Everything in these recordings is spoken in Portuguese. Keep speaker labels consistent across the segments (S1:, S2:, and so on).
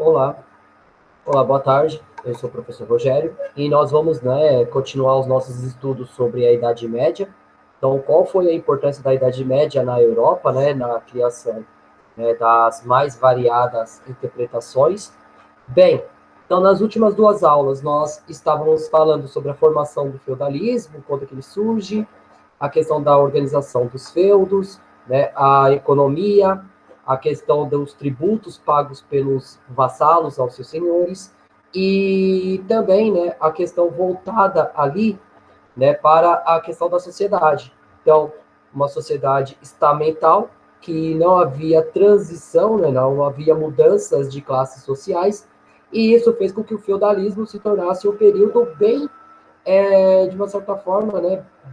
S1: Olá, olá, boa tarde. Eu sou o professor Rogério e nós vamos, continuar os nossos estudos sobre a Idade Média. Então, qual foi a importância da Idade Média na Europa, na criação, das mais variadas interpretações? Bem, então nas últimas duas aulas nós estávamos falando sobre a formação do feudalismo, quando que ele surge, a questão da organização dos feudos, a economia, a questão dos tributos pagos pelos vassalos aos seus senhores, e também a questão voltada ali para a questão da sociedade. Então, uma sociedade estamental, que não havia transição, não havia mudanças de classes sociais, e isso fez com que o feudalismo se tornasse um período bem de uma certa forma,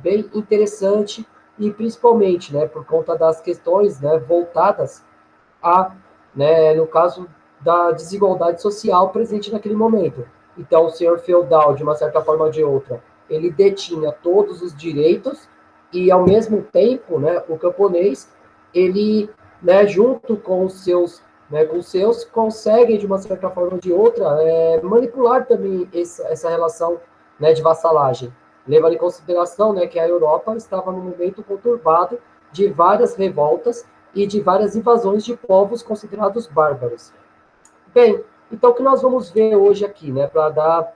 S1: bem interessante e principalmente, por conta das questões, voltadas a, no caso da desigualdade social presente naquele momento. Então, o senhor feudal, de uma certa forma ou de outra, ele detinha todos os direitos e, ao mesmo tempo, o camponês, ele, junto com os seus, consegue, de uma certa forma ou de outra, manipular também essa relação, de vassalagem, levando em consideração, que a Europa estava num momento conturbado de várias revoltas e de várias invasões de povos considerados bárbaros. Bem, então o que nós vamos ver hoje aqui, para dar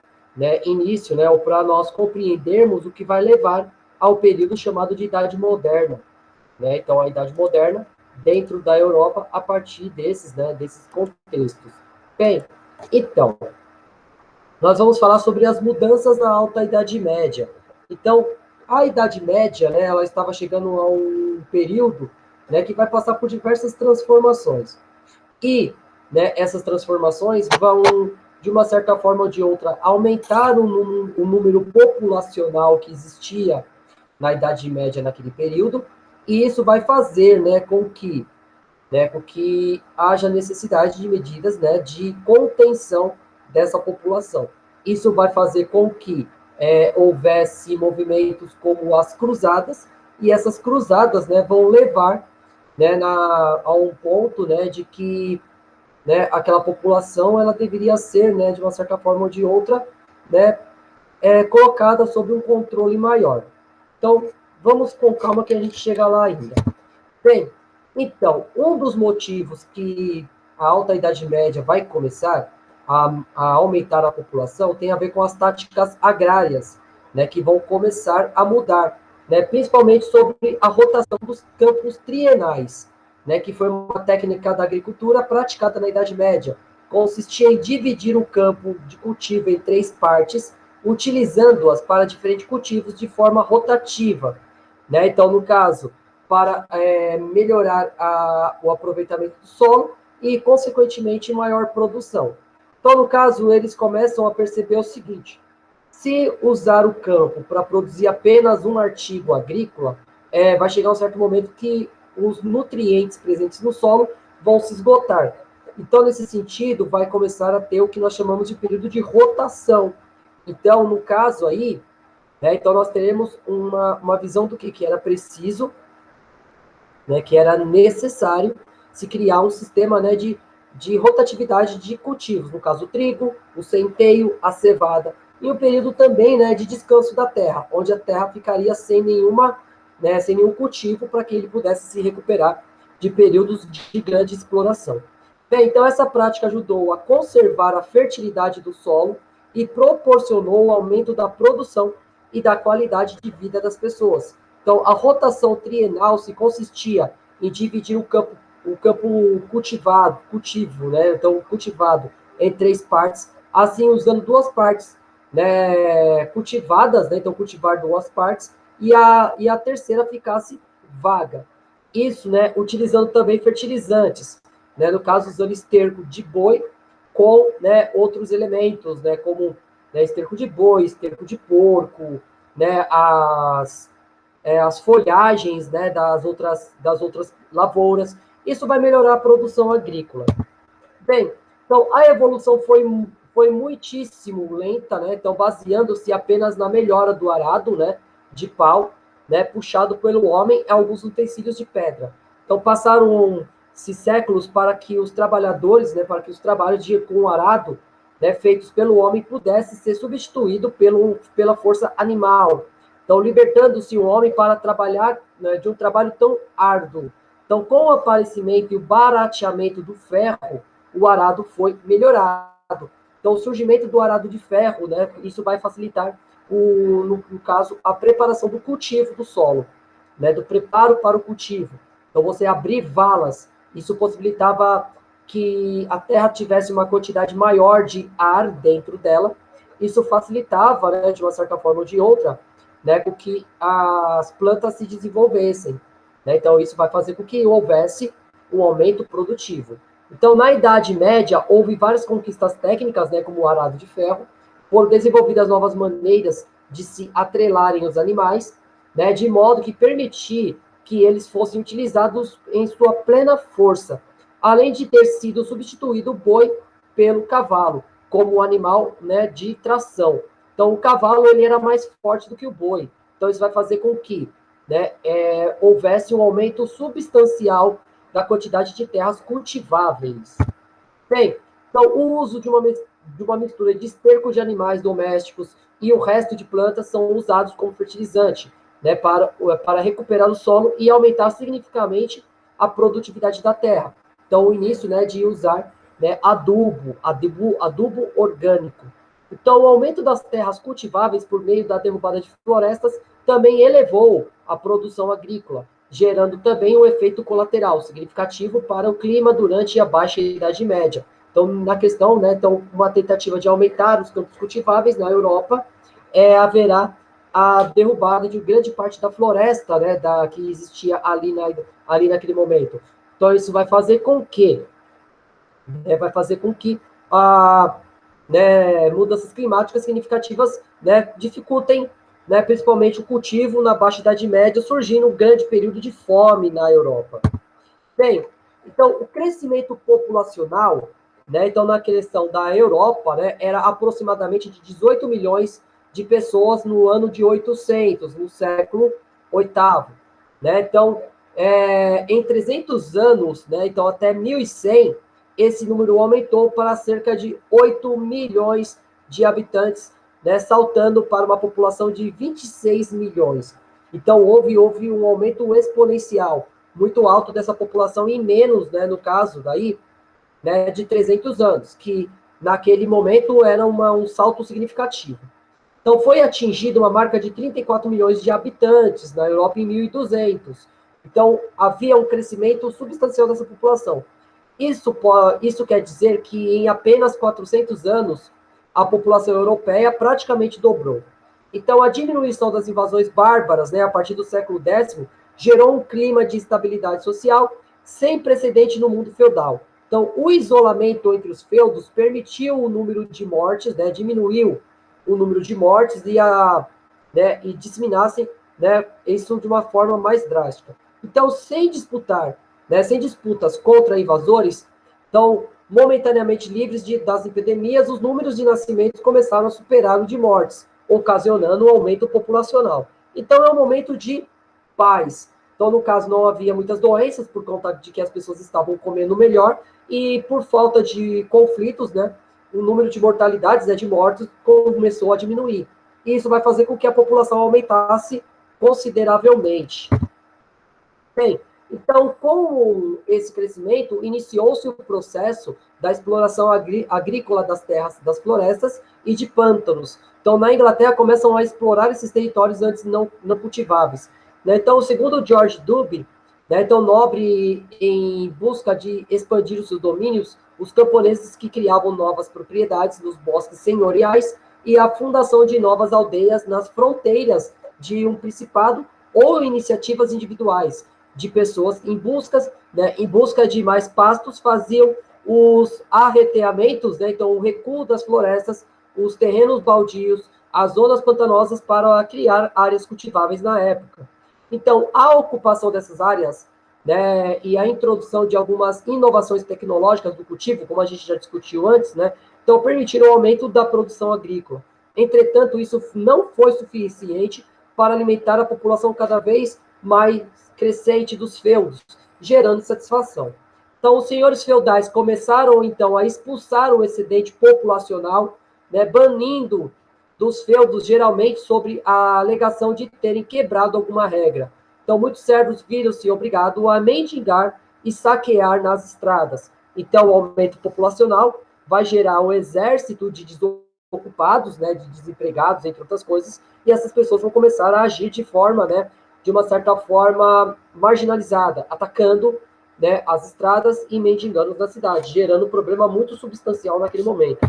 S1: início, ou para nós compreendermos o que vai levar ao período chamado de Idade Moderna. Então, a Idade Moderna, dentro da Europa, a partir desses contextos. Bem, então, nós vamos falar sobre as mudanças na Alta Idade Média. Então, a Idade Média, ela estava chegando a um período, que vai passar por diversas transformações. E, essas transformações vão, de uma certa forma ou de outra, aumentar o número populacional que existia na Idade Média naquele período, e isso vai fazer, com que haja necessidade de medidas, de contenção dessa população. Isso vai fazer com que houvesse movimentos como as cruzadas, e essas cruzadas, vão levar, a um ponto, de que, aquela população ela deveria ser, de uma certa forma ou de outra, colocada sob um controle maior. Então, vamos com calma que a gente chega lá ainda. Bem, então, um dos motivos que a Alta Idade Média vai começar a aumentar a população tem a ver com as táticas agrárias, que vão começar a mudar, principalmente sobre a rotação dos campos trienais, que foi uma técnica da agricultura praticada na Idade Média. Consistia em dividir o campo de cultivo em 3 partes, utilizando-as para diferentes cultivos de forma rotativa. Então, no caso, para melhorar o aproveitamento do solo e, consequentemente, maior produção. Então, no caso, eles começam a perceber o seguinte: se usar o campo para produzir apenas um artigo agrícola, vai chegar um certo momento que os nutrientes presentes no solo vão se esgotar. Então, nesse sentido, vai começar a ter o que nós chamamos de período de rotação. Então, no caso aí, então nós teremos uma visão do que era preciso, que era necessário se criar um sistema, de rotatividade de cultivos, no caso o trigo, o centeio, a cevada, e um período também, de descanso da terra, onde a terra ficaria sem nenhum cultivo para que ele pudesse se recuperar de períodos de grande exploração. Bem, então essa prática ajudou a conservar a fertilidade do solo e proporcionou o aumento da produção e da qualidade de vida das pessoas. Então, a rotação trienal se consistia em dividir o campo cultivado em 3 partes, assim usando 2 partes cultivadas, então cultivar 2 partes, e a terceira ficasse vaga. Isso, utilizando também fertilizantes, no caso usando esterco de boi com outros elementos, como esterco de boi, esterco de porco, as folhagens das outras lavouras. Isso vai melhorar a produção agrícola. Bem, então a evolução foi muitíssimo lenta, então baseando-se apenas na melhora do arado, de pau, puxado pelo homem, alguns utensílios de pedra. Então passaram séculos para que os trabalhadores, né, para que os trabalhos com o arado, né, feitos pelo homem pudessem ser substituídos pela força animal. Então, libertando-se o homem para trabalhar, né, de um trabalho tão árduo. Então, com o aparecimento e o barateamento do ferro, o arado foi melhorado. Então, o surgimento do arado de ferro, né, isso vai facilitar, no caso, a preparação do cultivo do solo, né, do preparo para o cultivo. Então, você abrir valas, isso possibilitava que a terra tivesse uma quantidade maior de ar dentro dela. Isso facilitava, né, de uma certa forma ou de outra, né, com que as plantas se desenvolvessem. Né? Então, isso vai fazer com que houvesse um aumento produtivo. Então, na Idade Média, houve várias conquistas técnicas, né, como o arado de ferro, foram desenvolvidas novas maneiras de se atrelarem os animais, né, de modo que permitir que eles fossem utilizados em sua plena força, além de ter sido substituído o boi pelo cavalo, como animal, né, de tração. Então, o cavalo ele era mais forte do que o boi. Então, isso vai fazer com que, né, houvesse um aumento substancial da quantidade de terras cultiváveis. Bem, então, o uso de uma mistura de esterco de animais domésticos e o resto de plantas são usados como fertilizante, né, para recuperar o solo e aumentar significativamente a produtividade da terra. Então, o início, né, de usar, né, adubo orgânico. Então, o aumento das terras cultiváveis por meio da derrubada de florestas também elevou a produção agrícola, gerando também um efeito colateral significativo para o clima durante a Baixa Idade Média. Então, na questão, né, então, uma tentativa de aumentar os campos cultiváveis na Europa, haverá a derrubada de grande parte da floresta, né, que existia ali naquele momento. Então, isso vai fazer com que né, mudanças climáticas significativas, né, dificultem, né, principalmente o cultivo na Baixa Idade Média, surgindo um grande período de fome na Europa. Bem, então, o crescimento populacional, né, então, na questão da Europa, né, era aproximadamente de 18 milhões de pessoas no ano de 800, no século VIII. Né? Então, em 300 anos, né, então até 1100, esse número aumentou para cerca de 8 milhões de habitantes, né, saltando para uma população de 26 milhões. Então, houve um aumento exponencial muito alto dessa população em menos, né, no caso daí, né, de 300 anos, que naquele momento era um salto significativo. Então, foi atingida uma marca de 34 milhões de habitantes na Europa em 1200. Então, havia um crescimento substancial dessa população. Isso quer dizer que em apenas 400 anos, a população europeia praticamente dobrou. Então, a diminuição das invasões bárbaras, né, a partir do século X, gerou um clima de instabilidade social sem precedente no mundo feudal. Então, o isolamento entre os feudos permitiu o número de mortes, né, diminuiu o número de mortes e disseminassem, né, isso de uma forma mais drástica. Então, sem disputas contra invasores, então, momentaneamente livres das epidemias, os números de nascimentos começaram a superar o de mortes, ocasionando um aumento populacional. Então, é um momento de paz. Então, no caso, não havia muitas doenças, por conta de que as pessoas estavam comendo melhor, e por falta de conflitos, né, o número de mortalidades, né, de mortes, começou a diminuir. E isso vai fazer com que a população aumentasse consideravelmente. Bem, então, com esse crescimento, iniciou-se o processo da exploração agrícola das terras, das florestas e de pântanos. Então, na Inglaterra, começam a explorar esses territórios antes não cultiváveis. Né? Então, segundo George Dubin, né, então, nobre em busca de expandir os seus domínios, os camponeses que criavam novas propriedades nos bosques senhoriais e a fundação de novas aldeias nas fronteiras de um principado ou iniciativas individuais de pessoas em busca de mais pastos, faziam os arreteamentos, né, então o recuo das florestas, os terrenos baldios, as zonas pantanosas para criar áreas cultiváveis na época. Então, a ocupação dessas áreas, né, e a introdução de algumas inovações tecnológicas do cultivo, como a gente já discutiu antes, né, então permitiram o aumento da produção agrícola. Entretanto, isso não foi suficiente para alimentar a população cada vez mais crescente dos feudos, gerando satisfação. Então, os senhores feudais começaram, então, a expulsar o excedente populacional, né, banindo dos feudos, geralmente, sobre a alegação de terem quebrado alguma regra. Então, muitos servos viram-se obrigados a mendigar e saquear nas estradas. Então, o aumento populacional vai gerar um exército de desocupados, né, de desempregados, entre outras coisas, e essas pessoas vão começar a agir de forma, né, de uma certa forma marginalizada, atacando, né, as estradas e mendigando na cidade, gerando um problema muito substancial naquele momento.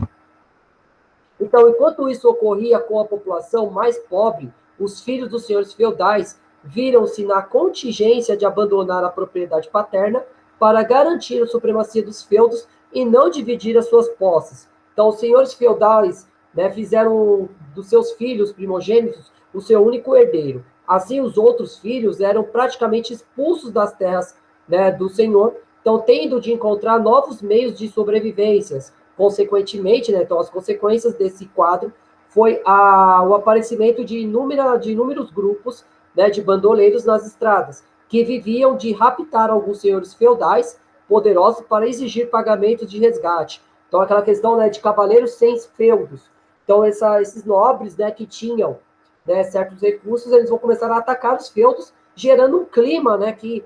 S1: Então, enquanto isso ocorria com a população mais pobre, os filhos dos senhores feudais viram-se na contingência de abandonar a propriedade paterna para garantir a supremacia dos feudos e não dividir as suas posses. Então, os senhores feudais, né, fizeram dos seus filhos primogênitos o seu único herdeiro. Assim, os outros filhos eram praticamente expulsos das terras, né, do senhor, então tendo de encontrar novos meios de sobrevivências. Consequentemente, né, então as consequências desse quadro foi o aparecimento de inúmeros grupos, né, de bandoleiros nas estradas, que viviam de raptar alguns senhores feudais poderosos para exigir pagamento de resgate. Então, aquela questão, né, de cavaleiros sem feudos. Então, esses nobres, né, que tinham, né, certos recursos, eles vão começar a atacar os feudos, gerando um clima, né, que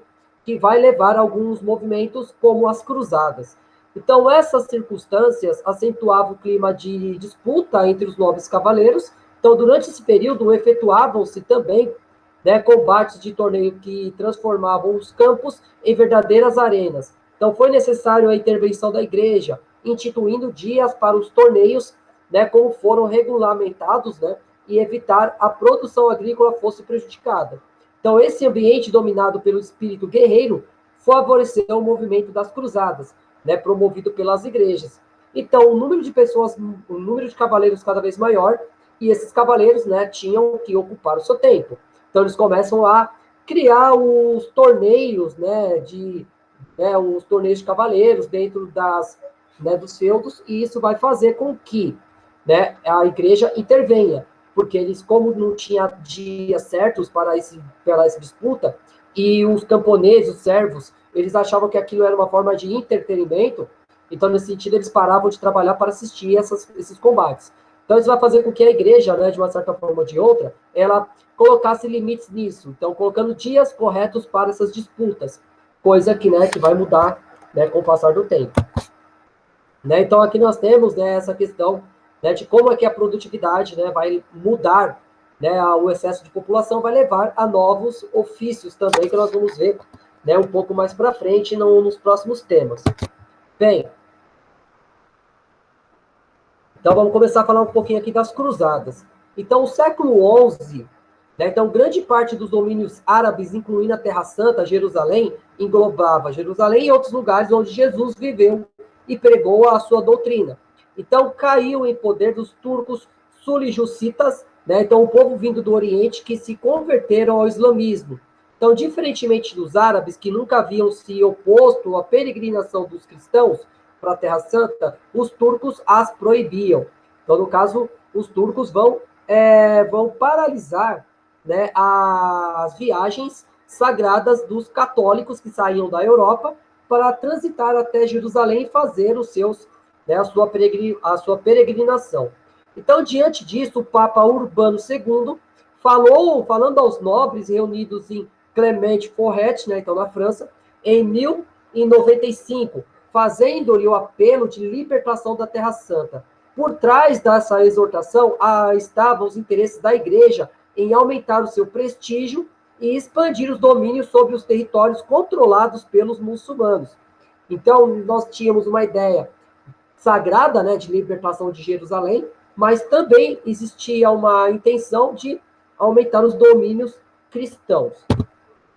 S1: vai levar a alguns movimentos como as cruzadas. Então, essas circunstâncias acentuavam o clima de disputa entre os nobres cavaleiros. Então, durante esse período, efetuavam-se também, né, combates de torneio que transformavam os campos em verdadeiras arenas. Então, foi necessário a intervenção da igreja, instituindo dias para os torneios, né, como foram regulamentados, né, e evitar a produção agrícola fosse prejudicada. Então, esse ambiente dominado pelo espírito guerreiro favoreceu o movimento das cruzadas, né, promovido pelas igrejas. Então, o número de pessoas, o número de cavaleiros cada vez maior, e esses cavaleiros, né, tinham que ocupar o seu tempo. Então, eles começam a criar os torneios, né, os torneios de cavaleiros dentro né, dos feudos, e isso vai fazer com que, né, a igreja intervenha, porque eles, como não tinha dias certos para essa disputa, e os camponeses, os servos, eles achavam que aquilo era uma forma de entretenimento, então, nesse sentido, eles paravam de trabalhar para assistir esses combates. Então, isso vai fazer com que a igreja, né, de uma certa forma ou de outra, ela colocasse limites nisso. Então, colocando dias corretos para essas disputas, coisa que, né, que vai mudar, né, com o passar do tempo. Né? Então, aqui nós temos, né, essa questão, né, de como é que a produtividade, né, vai mudar, né, o excesso de população vai levar a novos ofícios também, que nós vamos ver, né, um pouco mais para frente nos próximos temas. Bem, então vamos começar a falar um pouquinho aqui das cruzadas. Então, o século XI, né, então grande parte dos domínios árabes, incluindo a Terra Santa, Jerusalém, englobava Jerusalém e outros lugares onde Jesus viveu e pregou a sua doutrina. Então, caiu em poder dos turcos sulijucitas, né, então o povo vindo do Oriente que se converteram ao islamismo. Então, diferentemente dos árabes, que nunca haviam se oposto à peregrinação dos cristãos para a Terra Santa, os turcos as proibiam. Então, no caso, os turcos vão paralisar, né, as viagens sagradas dos católicos que saíam da Europa para transitar até Jerusalém e fazer né, a sua peregrinação. Então, diante disso, o Papa Urbano II falando aos nobres reunidos em Clement-Porret, né, então na França, em 1095, fazendo-lhe o apelo de libertação da Terra Santa. Por trás dessa exortação estavam os interesses da Igreja em aumentar o seu prestígio e expandir os domínios sobre os territórios controlados pelos muçulmanos. Então, nós tínhamos uma ideia sagrada, né, de libertação de Jerusalém, mas também existia uma intenção de aumentar os domínios cristãos.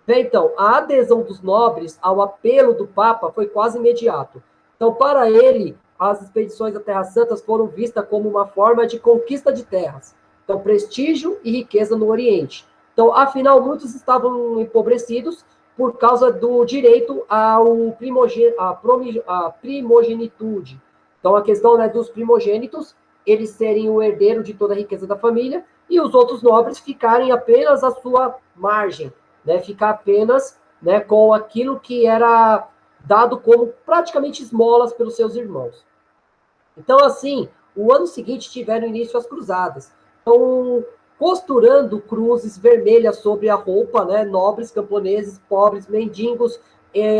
S1: Então, a adesão dos nobres ao apelo do Papa foi quase imediato. Então, para ele, as expedições à Terra Santa foram vistas como uma forma de conquista de terras. Então, prestígio e riqueza no Oriente. Então, afinal, muitos estavam empobrecidos por causa do direito à primogenitude. Então, a questão, né, dos primogênitos, eles serem o herdeiro de toda a riqueza da família e os outros nobres ficarem apenas à sua margem, né, ficar apenas, né, com aquilo que era dado como praticamente esmolas pelos seus irmãos. Então, assim, o ano seguinte tiveram início as cruzadas. Então, costurando cruzes vermelhas sobre a roupa, né, nobres, camponeses, pobres, mendigos,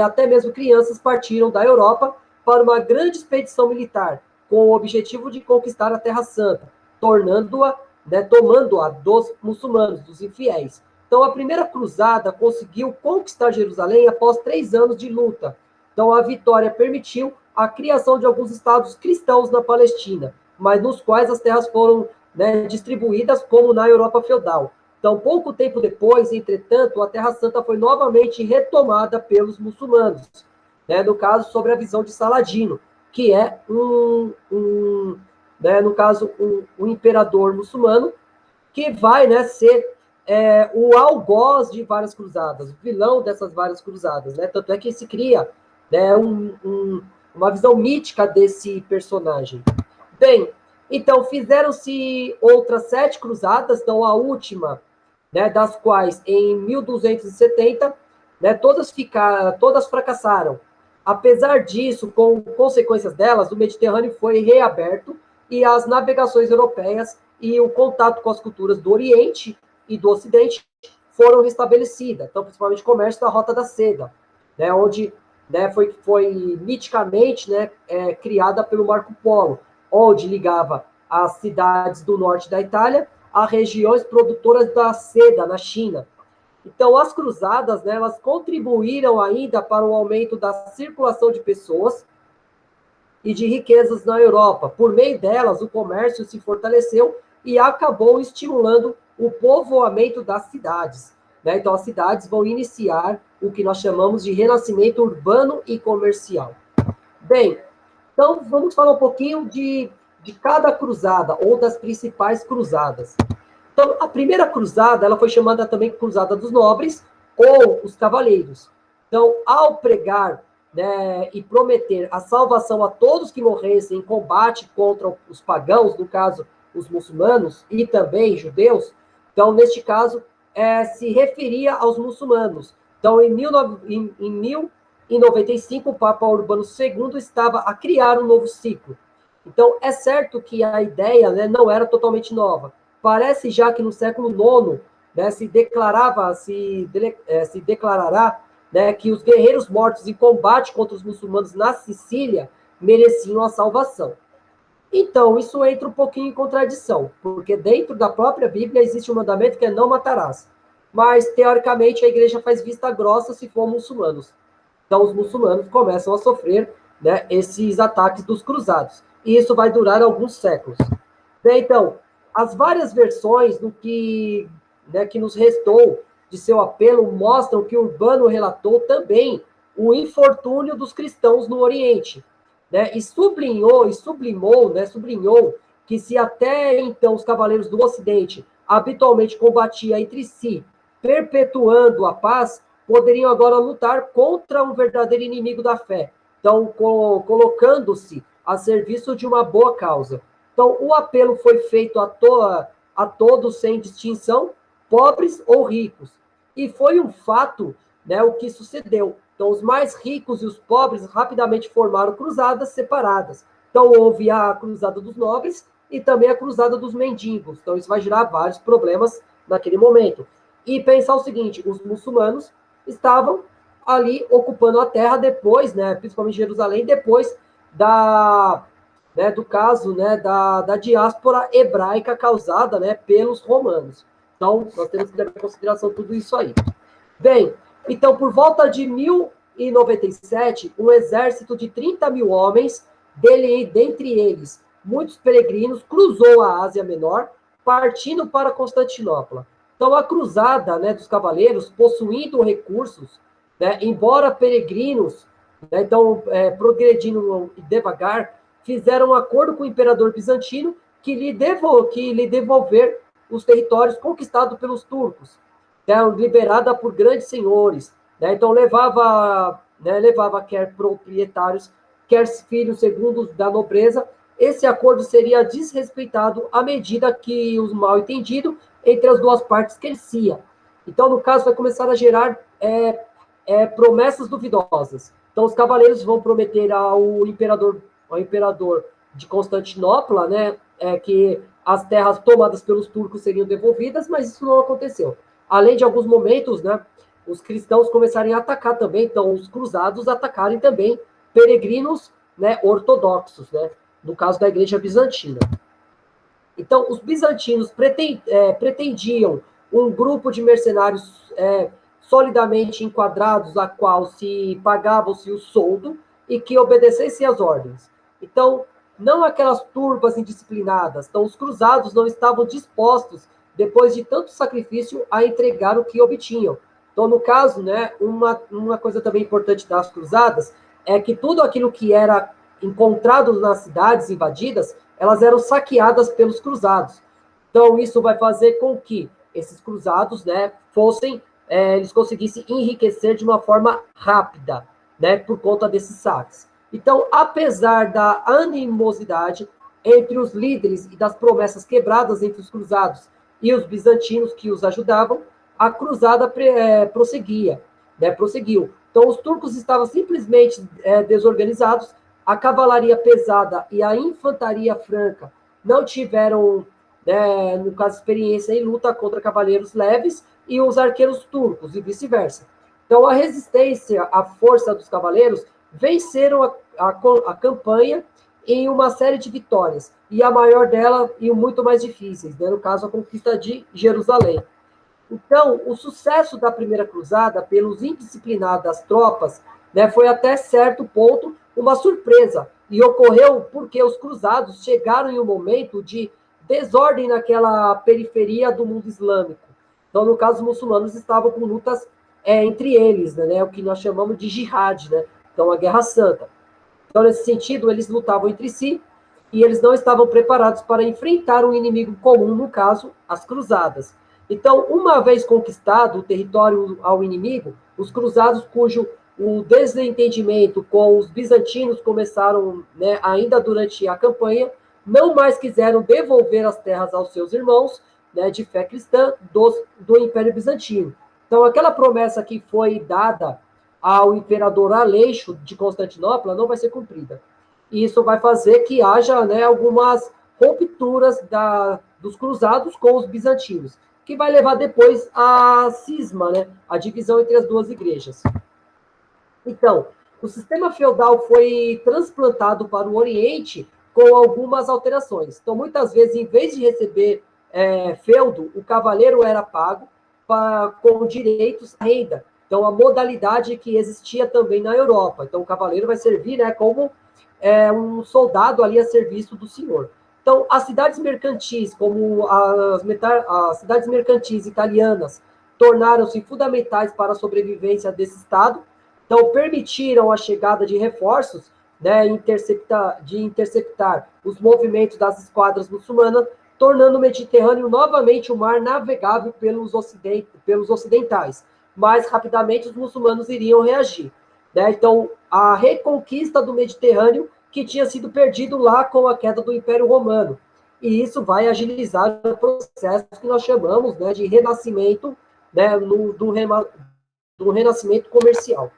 S1: até mesmo crianças partiram da Europa para uma grande expedição militar, com o objetivo de conquistar a Terra Santa, tornando-a, né, tomando-a dos muçulmanos, dos infiéis. Então, a primeira cruzada conseguiu conquistar Jerusalém após 3 anos de luta. Então, a vitória permitiu a criação de alguns estados cristãos na Palestina, mas nos quais as terras foram, né, distribuídas como na Europa feudal. Então, pouco tempo depois, entretanto, a Terra Santa foi novamente retomada pelos muçulmanos, né, no caso, sobre a visão de Saladino, que é né, no caso, um imperador muçulmano que vai, né, ser o algoz de várias cruzadas, o vilão dessas várias cruzadas, né? Tanto é que se cria, né, uma visão mítica desse personagem. Bem, então fizeram-se outras 7 cruzadas, então a última, né, das quais em 1270, né, todas fracassaram. Apesar disso, com consequências delas, o Mediterrâneo foi reaberto e as navegações europeias e o contato com as culturas do Oriente e do Ocidente foram restabelecidas. Então, principalmente o comércio da Rota da Seda, né, onde, né, foi miticamente, né, criada pelo Marco Polo, onde ligava as cidades do norte da Itália a regiões produtoras da seda na China. Então, as cruzadas, né, elas contribuíram ainda para o aumento da circulação de pessoas e de riquezas na Europa. Por meio delas, o comércio se fortaleceu e acabou estimulando o povoamento das cidades, né? Então, as cidades vão iniciar o que nós chamamos de renascimento urbano e comercial. Bem, então vamos falar um pouquinho de cada cruzada, ou das principais cruzadas. Então, a primeira cruzada, ela foi chamada também Cruzada dos Nobres, ou os Cavaleiros. Então, ao pregar, né, e prometer a salvação a todos que morressem em combate contra os pagãos, no caso, os muçulmanos, e também judeus, então, neste caso, se referia aos muçulmanos. Então, em 1095, o Papa Urbano II estava a criar um novo ciclo. Então, é certo que a ideia, né, não era totalmente nova. Parece já que no século IX, né, se declarará, né, que os guerreiros mortos em combate contra os muçulmanos na Sicília mereciam a salvação. Então, isso entra um pouquinho em contradição, porque dentro da própria Bíblia existe um mandamento que é não matarás. Mas, teoricamente, a igreja faz vista grossa se for muçulmanos. Então, os muçulmanos começam a sofrer, né, esses ataques dos cruzados. E isso vai durar alguns séculos. Então, as várias versões do que, né, que nos restou de seu apelo mostram que Urbano relatou também o infortúnio dos cristãos no Oriente, né, e sublimou, né, sublinhou que se até então os cavaleiros do Ocidente habitualmente combatiam entre si, perpetuando a paz, poderiam agora lutar contra um verdadeiro inimigo da fé, então colocando-se a serviço de uma boa causa. Então, o apelo foi feito a todos sem distinção, pobres ou ricos. E foi um fato, né, o que sucedeu. Então, os mais ricos e os pobres rapidamente formaram cruzadas separadas. Então, houve a cruzada dos nobres e também a cruzada dos mendigos. Então, isso vai gerar vários problemas naquele momento. E pensar o seguinte, os muçulmanos estavam ali ocupando a terra depois, né, principalmente Jerusalém, depois do caso, né, da diáspora hebraica causada, né, pelos romanos. Então, nós temos que levar em consideração tudo isso aí. Bem, então, por volta de 1097, um exército de 30 mil homens, dentre eles muitos peregrinos, cruzou a Ásia Menor, partindo para Constantinopla. Então, a cruzada, né, dos cavaleiros, possuindo recursos, né, embora peregrinos, né, então, progredindo devagar, fizeram um acordo com o imperador bizantino que lhe devolver os territórios conquistados pelos turcos, né, liberada por grandes senhores. Né, então, levava quer proprietários, quer filhos segundos da nobreza. Esse acordo seria desrespeitado à medida que o mal-entendido entre as duas partes crescia. Então, no caso, vai começar a gerar promessas duvidosas. Então, os cavaleiros vão prometer ao imperador de Constantinopla, né, que as terras tomadas pelos turcos seriam devolvidas, mas isso não aconteceu. Além de alguns momentos, né, os cristãos começarem a atacar também, então os cruzados atacarem também peregrinos, né, ortodoxos, né, no caso da igreja bizantina. Então, os bizantinos pretendiam um grupo de mercenários solidamente enquadrados, a qual se pagava-se o soldo e que obedecessem às ordens. Então, não aquelas turbas indisciplinadas. Então, os cruzados não estavam dispostos, depois de tanto sacrifício, a entregar o que obtinham. Então, no caso, né, uma coisa também importante das cruzadas é que tudo aquilo que era encontrado nas cidades invadidas, elas eram saqueadas pelos cruzados. Então, isso vai fazer com que esses cruzados, né, eles conseguissem enriquecer de uma forma rápida, né, por conta desses saques. Então, apesar da animosidade entre os líderes e das promessas quebradas entre os cruzados e os bizantinos que os ajudavam, a cruzada prosseguia, né, prosseguiu. Então, os turcos estavam simplesmente desorganizados, a cavalaria pesada e a infantaria franca não tiveram, né, no caso, experiência em luta contra cavaleiros leves e os arqueiros turcos, e vice-versa. Então, a resistência à força dos cavaleiros venceram a campanha em uma série de vitórias, e a maior dela e muito mais difíceis, né, no caso, a conquista de Jerusalém. Então, o sucesso da primeira cruzada pelos indisciplinadas tropas, né, foi até certo ponto uma surpresa, e ocorreu porque os cruzados chegaram em um momento de desordem naquela periferia do mundo islâmico. Então, no caso, os muçulmanos estavam com lutas entre eles, né, o que nós chamamos de jihad, né, então a Guerra Santa. Então, nesse sentido, eles lutavam entre si e eles não estavam preparados para enfrentar um inimigo comum, no caso, as cruzadas. Então, uma vez conquistado o território ao inimigo, os cruzados, cujo o desentendimento com os bizantinos começaram, né, ainda durante a campanha, não mais quiseram devolver as terras aos seus irmãos, né, de fé cristã do Império Bizantino. Então, aquela promessa que foi dada ao imperador Aleixo de Constantinopla não vai ser cumprida. E isso vai fazer que haja, né, algumas rupturas dos cruzados com os bizantinos, que vai levar depois à cisma, né, a divisão entre as duas igrejas. Então, o sistema feudal foi transplantado para o Oriente com algumas alterações. Então, muitas vezes, em vez de receber feudo, o cavaleiro era pago com direitos à renda. Então, a modalidade que existia também na Europa. Então, o cavaleiro vai servir, né, como um soldado ali a serviço do senhor. Então, as cidades mercantis, como as cidades mercantis italianas, tornaram-se fundamentais para a sobrevivência desse Estado. Então, permitiram a chegada de reforços, né, de interceptar os movimentos das esquadras muçulmanas, tornando o Mediterrâneo novamente um mar navegável pelos ocidentais. Mais rapidamente, os muçulmanos iriam reagir. Né? Então, a reconquista do Mediterrâneo, que tinha sido perdido lá com a queda do Império Romano. E isso vai agilizar o processo que nós chamamos, né, de renascimento, né, do renascimento comercial.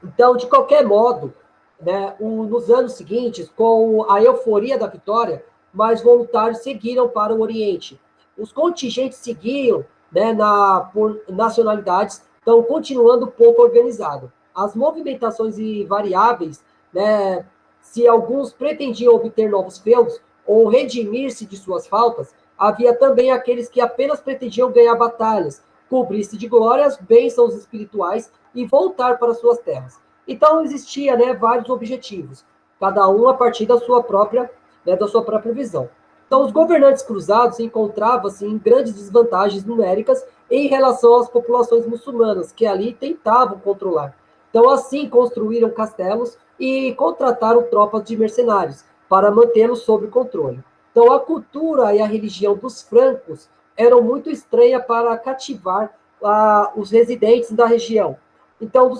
S1: Então, de qualquer modo, né, nos anos seguintes, com a euforia da vitória, mais voluntários seguiram para o Oriente. Os contingentes seguiam, né, por nacionalidades, estão continuando pouco organizado. As movimentações variáveis, né, se alguns pretendiam obter novos feudos ou redimir-se de suas faltas, havia também aqueles que apenas pretendiam ganhar batalhas, cobrir-se de glórias, bênçãos espirituais e voltar para suas terras. Então existia, né, vários objetivos, cada um a partir da sua própria visão. Então os governantes cruzados encontravam-se em grandes desvantagens numéricas em relação às populações muçulmanas que ali tentavam controlar. Então assim construíram castelos e contrataram tropas de mercenários para mantê-los sob controle. Então a cultura e a religião dos francos eram muito estranhas para cativar os residentes da região. Então, dos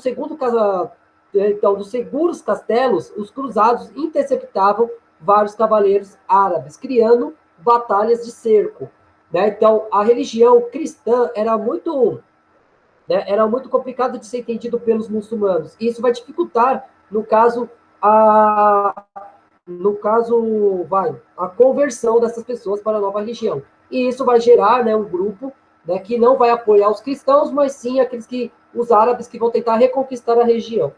S1: seguros castelos, os cruzados interceptavam vários cavaleiros árabes, criando batalhas de cerco. Né? Então, a religião cristã era muito né, era muito complicado de ser entendido pelos muçulmanos. E isso vai dificultar, no caso, a conversão dessas pessoas para a nova religião. E isso vai gerar, né, um grupo, né, que não vai apoiar os cristãos, mas sim os árabes que vão tentar reconquistar a região.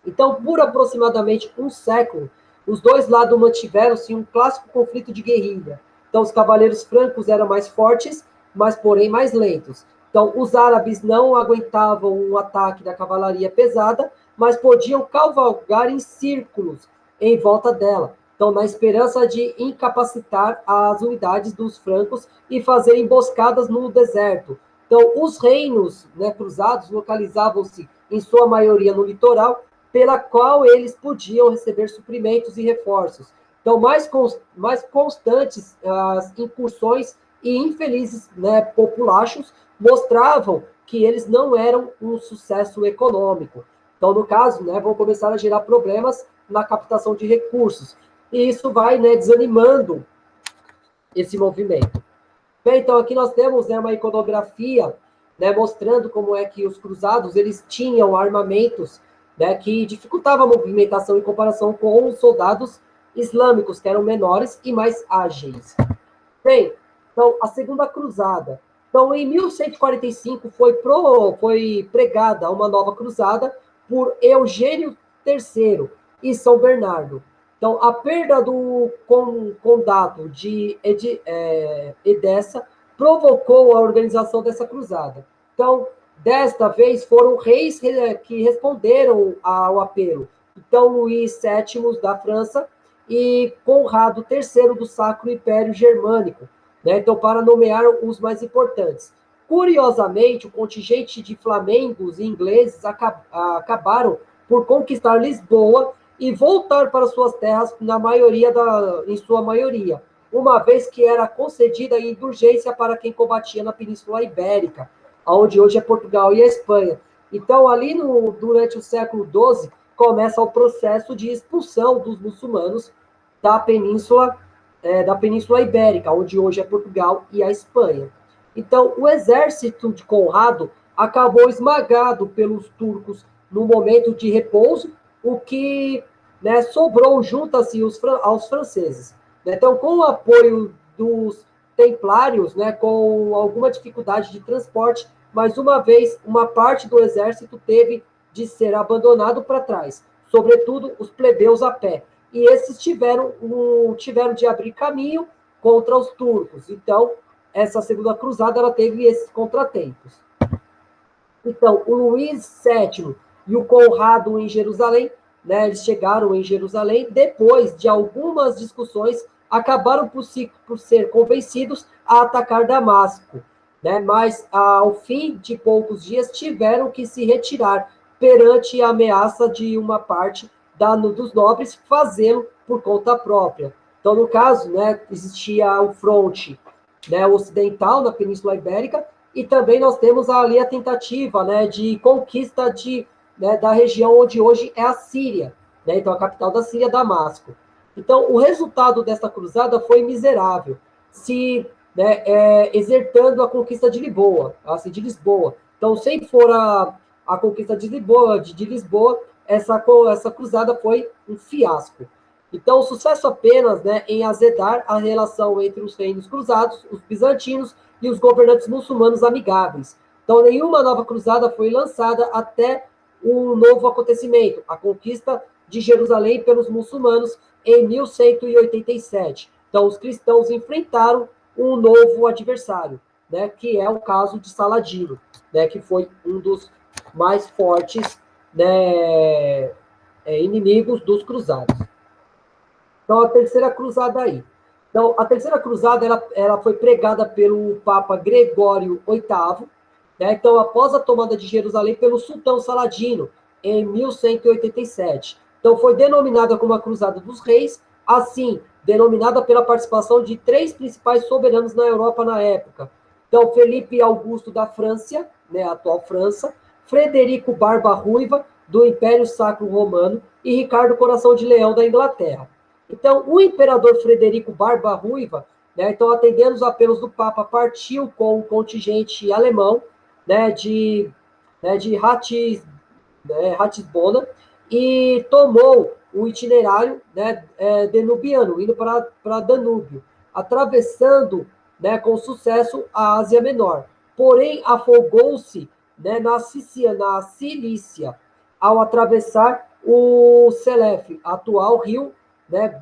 S1: Então, por aproximadamente um século, os dois lados mantiveram-se um clássico conflito de guerrilha. Então, os cavaleiros francos eram mais fortes, mas porém mais lentos. Então, os árabes não aguentavam um ataque da cavalaria pesada, mas podiam cavalgar em círculos em volta dela. Então, na esperança de incapacitar as unidades dos francos e fazer emboscadas no deserto. Então, os reinos, né, cruzados localizavam-se, em sua maioria, no litoral, pela qual eles podiam receber suprimentos e reforços. Então, mais constantes as incursões e infelizes, né, populachos mostravam que eles não eram um sucesso econômico. Então, no caso, né, vão começar a gerar problemas na captação de recursos. E isso vai, né, desanimando esse movimento. Bem, então aqui nós temos, né, uma iconografia, né, mostrando como é que os cruzados eles tinham armamentos, né, que dificultavam a movimentação em comparação com os soldados islâmicos, que eram menores e mais ágeis. Bem, então a Segunda Cruzada. Então, em 1145 foi pregada uma nova cruzada por Eugênio III e São Bernardo. Então, a perda do condado de Edessa provocou a organização dessa cruzada. Então, desta vez, foram reis que responderam ao apelo. Então, Luís VII da França e Conrado III do Sacro Império Germânico, né? Então, para nomear os mais importantes. Curiosamente, o contingente de flamengos e ingleses acabaram por conquistar Lisboa e voltar para suas terras em sua maioria, uma vez que era concedida a indulgência para quem combatia na Península Ibérica, onde hoje é Portugal e a Espanha. Então, ali durante o século XII, começa o processo de expulsão dos muçulmanos da Península Ibérica, onde hoje é Portugal e a Espanha. Então, o exército de Conrado acabou esmagado pelos turcos no momento de repouso, o que, né, sobrou junto-se aos franceses. Então, com o apoio dos templários, né, com alguma dificuldade de transporte, mais uma vez, uma parte do exército teve de ser abandonado para trás, sobretudo os plebeus a pé. E esses tiveram de abrir caminho contra os turcos. Então, essa Segunda Cruzada ela teve esses contratempos. Então, o Luís VII e o Conrado em Jerusalém, né, eles chegaram em Jerusalém, depois de algumas discussões, acabaram por ser convencidos a atacar Damasco, né, mas ao fim de poucos dias tiveram que se retirar perante a ameaça de uma parte dos nobres fazê-lo por conta própria. Então, no caso, né, existia o fronte, né, ocidental na Península Ibérica, e também nós temos ali a tentativa, né, de conquista né, da região onde hoje é a Síria, né, então a capital da Síria, Damasco. Então, o resultado dessa cruzada foi miserável, né, exertando a conquista de Lisboa, assim, de Lisboa. Então, sem for a conquista de Lisboa, essa cruzada foi um fiasco. Então, o sucesso apenas, né, em azedar a relação entre os reinos cruzados, os bizantinos e os governantes muçulmanos amigáveis. Então, nenhuma nova cruzada foi lançada até um novo acontecimento, a conquista de Jerusalém pelos muçulmanos em 1187. Então, os cristãos enfrentaram um novo adversário, né, que é o caso de Saladino, né, que foi um dos mais fortes, né, inimigos dos cruzados. Então, a terceira cruzada aí. Então, a terceira cruzada ela foi pregada pelo Papa Gregório VIII, né? Então, após a tomada de Jerusalém pelo sultão Saladino, em 1187. Então, foi denominada como a Cruzada dos Reis, assim, denominada pela participação de três principais soberanos na Europa na época. Então, Felipe Augusto da França, né, a atual França, Frederico Barba Ruiva, do Império Sacro Romano, e Ricardo Coração de Leão, da Inglaterra. Então, o imperador Frederico Barba Ruiva, né, atendendo os apelos do Papa, partiu com o contingente alemão, né, né, de Ratisbona, e tomou o itinerário, né, danubiano, indo para Danúbio, atravessando, né, com sucesso a Ásia Menor. Porém, afogou-se, né, na Cilícia, ao atravessar o Selef, atual rio, né,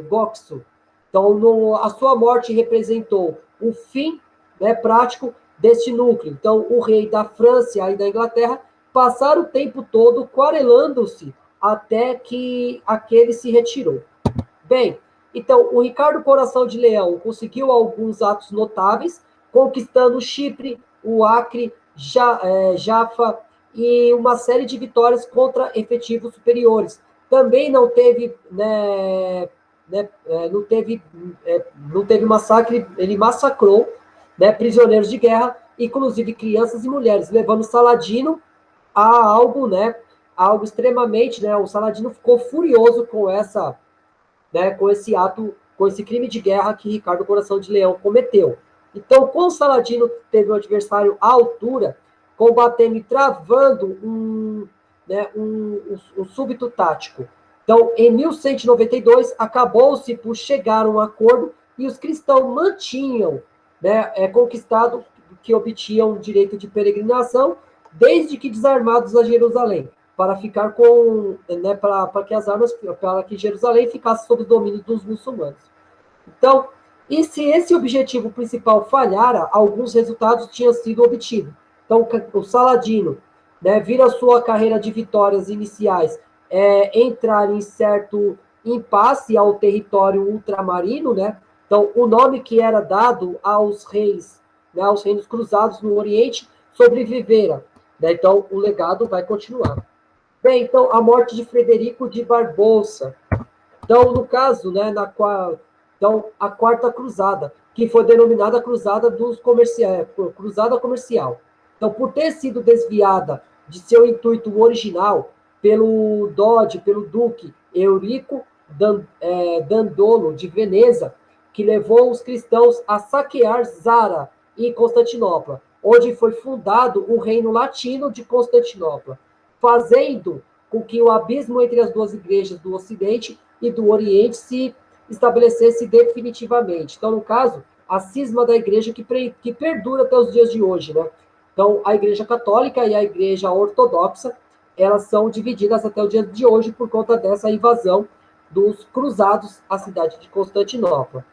S1: Goxo. Então, a sua morte representou o fim, né, prático deste núcleo. Então, o rei da França e da Inglaterra passaram o tempo todo quarelando-se até que aquele se retirou. Bem, então, o Ricardo Coração de Leão conseguiu alguns atos notáveis, conquistando Chipre, o Acre, Jaffa e uma série de vitórias contra efetivos superiores. Também não teve, não teve massacre, ele massacrou, né, prisioneiros de guerra, inclusive crianças e mulheres, levando Saladino a algo, né, algo extremamente, né, o Saladino ficou furioso com essa, né, com esse ato, com esse crime de guerra que Ricardo Coração de Leão cometeu. Então, com o Saladino teve um adversário à altura, combatendo e travando um súbito tático. Então, em 1192, acabou-se por chegar a um acordo e os cristãos mantinham, né, conquistado que obtinham direito de peregrinação, desde que desarmados a Jerusalém, para ficar com, né, para que as armas, para que Jerusalém ficasse sob o domínio dos muçulmanos. Então, e se esse objetivo principal falhara, alguns resultados tinham sido obtidos. Então, o Saladino, né, vira sua carreira de vitórias iniciais entrar em certo impasse ao território ultramarino, né? Então, o nome que era dado aos reis, né, aos reinos cruzados no Oriente, sobrevivera. Né? Então, o legado vai continuar. Bem, então, a morte de Frederico de Barbosa. Então, no caso, né, então, a Quarta Cruzada, que foi denominada Cruzada dos Comerciais, Cruzada Comercial. Então, por ter sido desviada de seu intuito original pelo Doge, pelo Duque Eurico Dandolo de Veneza, que levou os cristãos a saquear Zara e Constantinopla, onde foi fundado o Reino Latino de Constantinopla, fazendo com que o abismo entre as duas igrejas do Ocidente e do Oriente se estabelecesse definitivamente. Então, no caso, a cisma da igreja que perdura até os dias de hoje, né? Então, a igreja católica e a igreja ortodoxa, elas são divididas até o dia de hoje por conta dessa invasão dos cruzados à cidade de Constantinopla.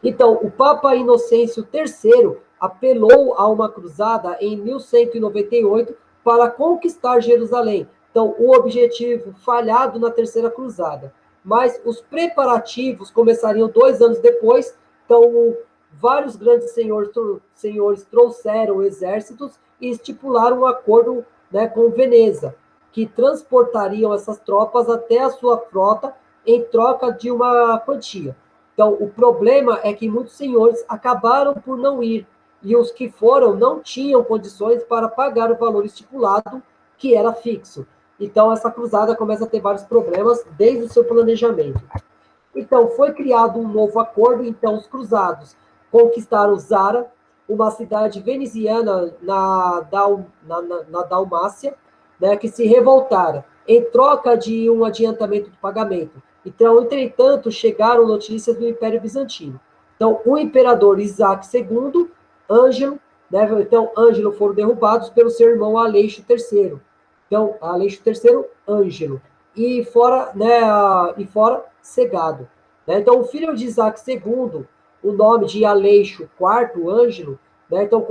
S1: Então, o Papa Inocêncio III apelou a uma cruzada em 1198 para conquistar Jerusalém. Então, o objetivo falhado na Terceira Cruzada. Mas os preparativos começariam 2 anos depois. Então, vários grandes senhores trouxeram exércitos e estipularam um acordo, né, com Veneza, que transportariam essas tropas até a sua frota em troca de uma quantia. Então, o problema é que muitos senhores acabaram por não ir, e os que foram não tinham condições para pagar o valor estipulado, que era fixo. Então, essa cruzada começa a ter vários problemas desde o seu planejamento. Então, foi criado um novo acordo, então os cruzados conquistaram Zara, uma cidade veneziana na Dalmácia, né, que se revoltaram em troca de um adiantamento do pagamento. Então, entretanto, chegaram notícias do Império Bizantino. Então, o imperador Isaac II, Ângelo, né, então, Ângelo foram derrubados pelo seu irmão Aleixo III. Então, Aleixo III, Ângelo. E fora, né, cegado. Né? Então, o filho de Isaac II, o nome de Aleixo IV, Ângelo, né, então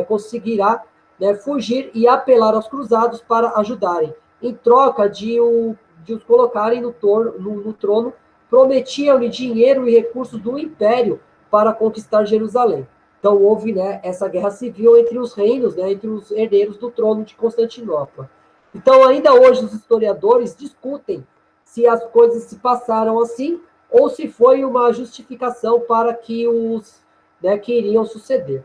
S1: conseguirá, né, fugir e apelar aos cruzados para ajudarem. Em troca de os colocarem no trono, prometiam-lhe dinheiro e recursos do império para conquistar Jerusalém. Então, houve, né, essa guerra civil entre os reinos, né, entre os herdeiros do trono de Constantinopla. Então, ainda hoje, os historiadores discutem se as coisas se passaram assim ou se foi uma justificação para que os, né, que iriam suceder.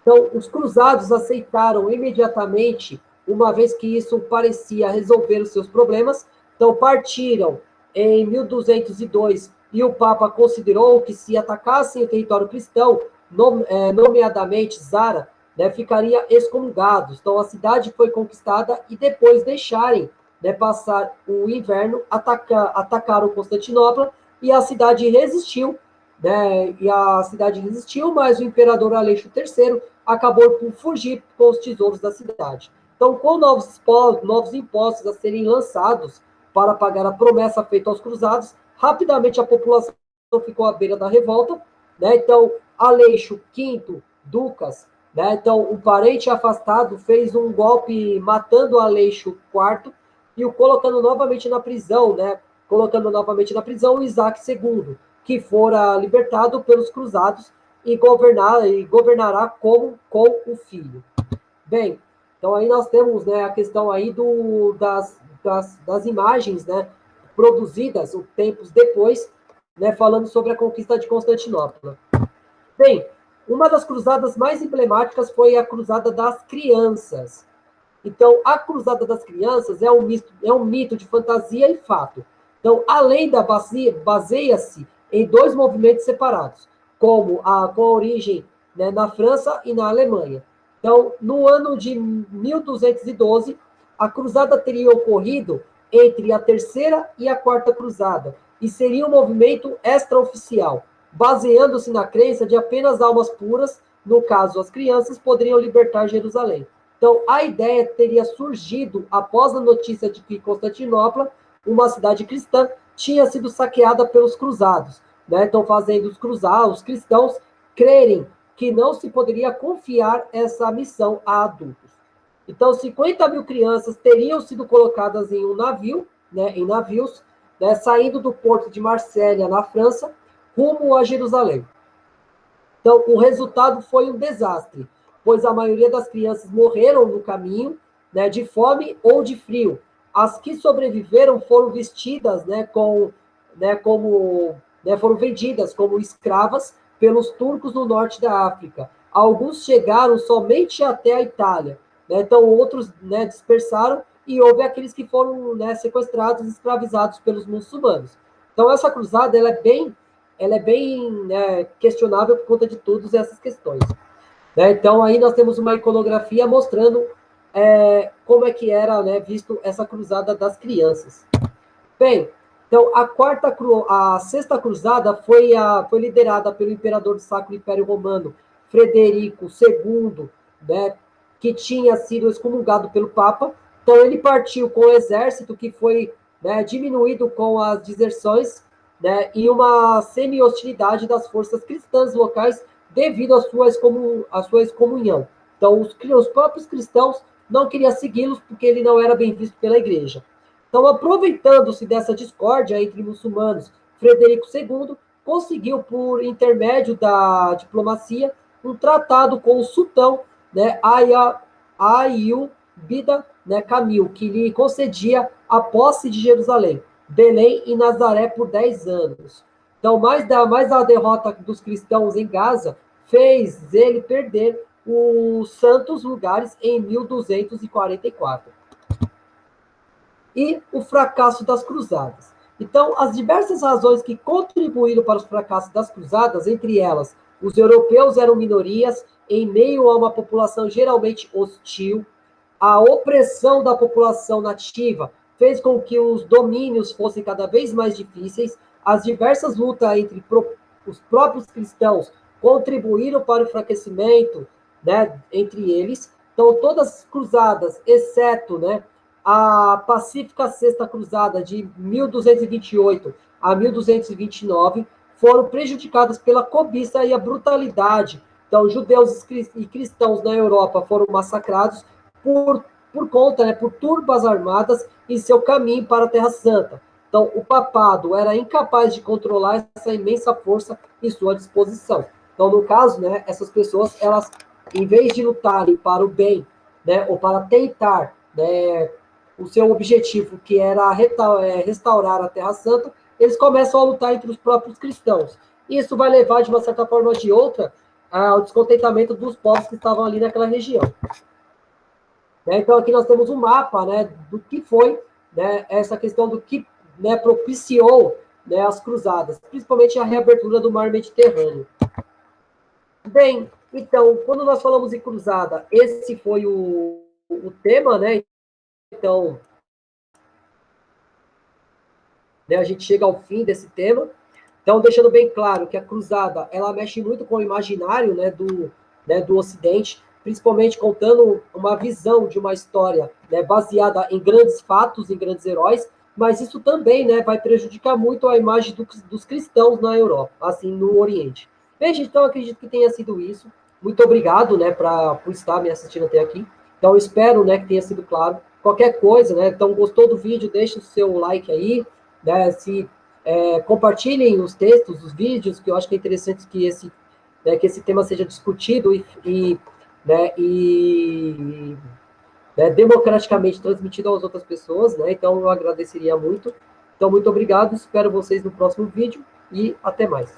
S1: Então, os cruzados aceitaram imediatamente, uma vez que isso parecia resolver os seus problemas. Então, partiram em 1202 e o Papa considerou que se atacassem o território cristão, nomeadamente Zara, né, ficariam excomungados. Então, a cidade foi conquistada e depois deixarem, né, passar o inverno, atacaram Constantinopla e a cidade resistiu, né, mas o imperador Aleixo III acabou por fugir com os tesouros da cidade. Então, com novos impostos a serem lançados para pagar a promessa feita aos cruzados, rapidamente a população ficou à beira da revolta, né? Então, Aleixo V, Ducas, né? Então, um parente afastado fez um golpe matando Aleixo IV e o colocando novamente na prisão, né? Colocando novamente na prisão o Isaac II, que fora libertado pelos cruzados e governará como com o filho. Bem, então aí nós temos, né, a questão aí das imagens, né, produzidas tempos depois, né, falando sobre a conquista de Constantinopla. Bem, uma das cruzadas mais emblemáticas foi a Cruzada das Crianças. Então, a Cruzada das Crianças é um mito de fantasia e fato. Então, a lenda baseia-se em dois movimentos separados, com a origem, né, na França e na Alemanha. Então, no ano de 1212, a cruzada teria ocorrido entre a terceira e a quarta cruzada, e seria um movimento extraoficial, baseando-se na crença de apenas almas puras, no caso as crianças, poderiam libertar Jerusalém. Então, a ideia teria surgido após a notícia de que Constantinopla, uma cidade cristã, tinha sido saqueada pelos cruzados, né? Então, fazendo os cristãos, crerem que não se poderia confiar essa missão a adultos. Então, 50 mil crianças teriam sido colocadas em um navio, né, em navios, né, saindo do porto de Marsella, na França, rumo a Jerusalém. Então, o resultado foi um desastre, pois a maioria das crianças morreram no caminho, né, de fome ou de frio. As que sobreviveram foram vestidas, né, foram vendidas como escravas pelos turcos no norte da África. Alguns chegaram somente até a Itália, né, então outros, né, dispersaram e houve aqueles que foram, né, sequestrados e escravizados pelos muçulmanos. Então essa cruzada ela é bem, né, questionável por conta de todas essas questões. Né? Então, aí nós temos uma iconografia mostrando como é que era, né, visto essa cruzada das crianças. Bem, então a sexta cruzada foi liderada pelo imperador do Sacro Império Romano, Frederico II, né, que tinha sido excomungado pelo Papa. Então, ele partiu com o exército que foi, né, diminuído com as deserções, né, e uma semi-hostilidade das forças cristãs locais devido à sua excomunhão. Então, os próprios cristãos não queriam segui-los porque ele não era bem visto pela igreja. Então, aproveitando-se dessa discórdia entre muçulmanos, Frederico II conseguiu, por intermédio da diplomacia, um tratado com o sultão, né, Ayyubida, né, Camil, que lhe concedia a posse de Jerusalém, Belém e Nazaré por 10 anos. Então, mais a derrota dos cristãos em Gaza fez ele perder os santos lugares em 1244. E o fracasso das cruzadas. Então, as diversas razões que contribuíram para o fracasso das cruzadas, entre elas, os europeus eram minorias em meio a uma população geralmente hostil, a opressão da população nativa fez com que os domínios fossem cada vez mais difíceis, as diversas lutas entre os próprios cristãos contribuíram para o enfraquecimento, né, entre eles. Então, todas as cruzadas, exceto, né, a pacífica Sexta Cruzada de 1228 a 1229, foram prejudicadas pela cobiça e a brutalidade. Então, judeus e cristãos na Europa foram massacrados por conta, né, por turbas armadas em seu caminho para a Terra Santa. Então, o papado era incapaz de controlar essa imensa força em sua disposição. Então, no caso, né, essas pessoas, elas, em vez de lutarem para o bem, né, ou para tentar, né, o seu objetivo, que era restaurar a Terra Santa, eles começam a lutar entre os próprios cristãos. Isso vai levar, de uma certa forma ou de outra, ao descontentamento dos povos que estavam ali naquela região. Então, aqui nós temos um mapa, né, do que foi, né, essa questão do que, né, propiciou, né, as cruzadas, principalmente a reabertura do mar Mediterrâneo. Bem, Então, quando nós falamos em cruzada, esse foi o tema, né? Então, né, a gente chega ao fim desse tema. Então, deixando bem claro que a cruzada, ela mexe muito com o imaginário, né, do Ocidente, principalmente contando uma visão de uma história, né, baseada em grandes fatos, em grandes heróis, mas isso também, né, vai prejudicar muito a imagem dos cristãos na Europa, assim, no Oriente. Bem, gente, então acredito que tenha sido isso. Muito obrigado, né, por estar me assistindo até aqui. Então, espero, né, que tenha sido claro. Qualquer coisa, né, então gostou do vídeo, deixe o seu like aí, né, se compartilhem os textos, os vídeos, que eu acho que é interessante que esse tema seja discutido e democraticamente transmitido às outras pessoas, né? Então, eu agradeceria muito. Então, muito obrigado, espero vocês no próximo vídeo e até mais.